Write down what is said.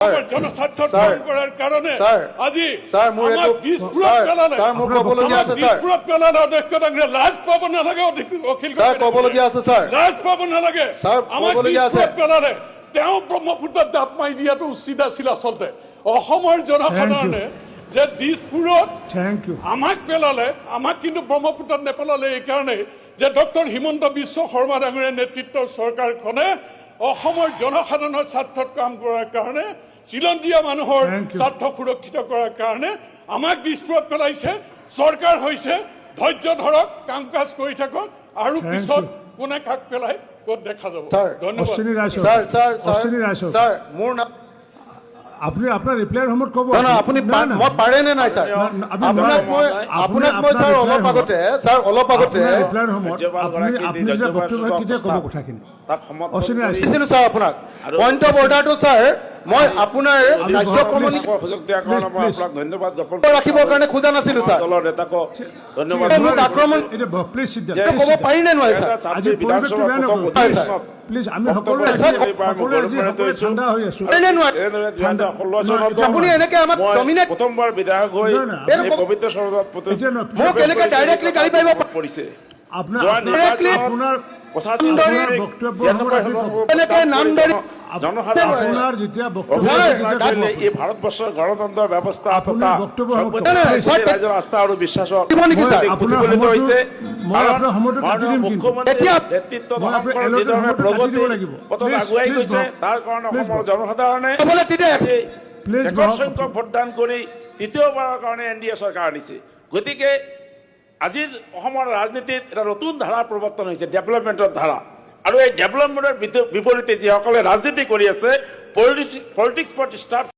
আমাৰ জনস্বাৰ্থ ধ্বংস কৰাৰ কাৰণে আজি আমাৰ বিস্ফোৰক পেলালে বিস্ফোৰক পেলালে অধ্যক্ষ ডাঙৰীয়া লাজ পাব নালাগে অখিল ক'বলগীয়া আছে স্যাৰ লাজ পাব নালাগে আমাৰ বিস্ফোৰক পেলালে তেওঁ ব্ৰহ্মপুত্ৰত জাপ মাৰি দিয়াটো উচিত আছিল আচলতে অসমৰ জনসাধাৰণে যে বিস্ফোৰক আমাক পেলালে আমাক কিন্তু ব্ৰহ্মপুত্ৰত নেপেলালে এইকাৰণে যে ডক্টৰ হিমন্ত বিশ্ব শৰ্মা ডাঙৰীয়াৰ নেতৃত্বৰ চৰকাৰখনে অসমৰ জনসাধাৰণৰ স্বাৰ্থত কাম কৰাৰ কাৰণে চিলঞ্জিয়া মানুহৰ স্বাৰ্থ সুৰক্ষিত কৰাৰ কাৰণে আমাক বিস্ফোৰক পেলাইছে চৰকাৰ হৈছে ধৈৰ্য ধৰক কাম কাজ কৰি থাকক আৰু পিছত কোনে কাক পেলাই ক'ত দেখা যাব ধন্যবাদ স্যাৰ মোৰ নাম আপনি আপনাৰ ৰিপ্লাইৰ সময়ত ক'ব না আপুনি মই পাৰে নে নাই স্যাৰ আপোনাক মই স্যাৰ অলপ আগতে ৰিপ্লাইৰ সময়ত আপনি যে বক্তব্য কেতিয়া ক'ব কথাখিনি অশ্বিনী ৰাইছ দিছিলো স্যাৰ আপোনাক পইণ্ট অফ অৰ্ডাৰটো স্যাৰ মই আপোনাৰ কাৰ্যক্ৰমণি সুযোগ দিয়াৰ কাৰণে মই আপোনাক ধন্যবাদ জ্ঞাপন ৰাখিবৰ কাৰণে খোজা নাছিলো স্যাৰ দলৰ নেতাক ধন্যবাদ মোক আক্ৰমণ এটা প্লিজ সিদ্ধান্ত ক'ব পাৰি নে নোৱাৰে স্যাৰ আজি পৰিৱেশটো বেয়া নকৰিব প্লিজ আমি সকলোৱে ঠাণ্ডা হৈ আছো নে নোৱাৰে আপুনি এনেকে আমাক ডমিনেট প্ৰথমবাৰ বিধায়ক হৈ এই পবিত্ৰ চৰদত মোক এনেকে ডাইৰেক্টলি গালি পাৰিব পৰিছে আপোনাৰ বক্তব্য এনেকে নাম ধৰি আপোনাৰ যেতিয়া বক্তব্য এই ভাৰতবৰ্ষৰ গণতন্ত্ৰ ব্যৱস্থা আপোনাৰ বক্তব্য ৰাইজৰ আস্থা আৰু বিশ্বাসক প্ৰতিফলিত হৈছে মুখ্যমন্ত্ৰীৰ নেতৃত্বত যিধৰণে প্ৰগতি পথত আগুৱাই গৈছে তাৰ কাৰণে অসমৰ জনসাধাৰণে ৰেকৰ্ড সংখ্যক ভোটদান কৰি তৃতীয়বাৰৰ কাৰণে NDA চৰকাৰ আনিছে গতিকে আজিৰ অসমৰ ৰাজনীতিত এটা নতুন ধাৰা প্ৰৱৰ্তন হৈছে ডেভেলপমেণ্টৰ ধাৰা আৰু এই ডেভেলপমেণ্টৰ বিপৰীতে যিসকলে ৰাজনীতি কৰি আছে পলিটিক্স ফৰ ষ্টাৰ্ট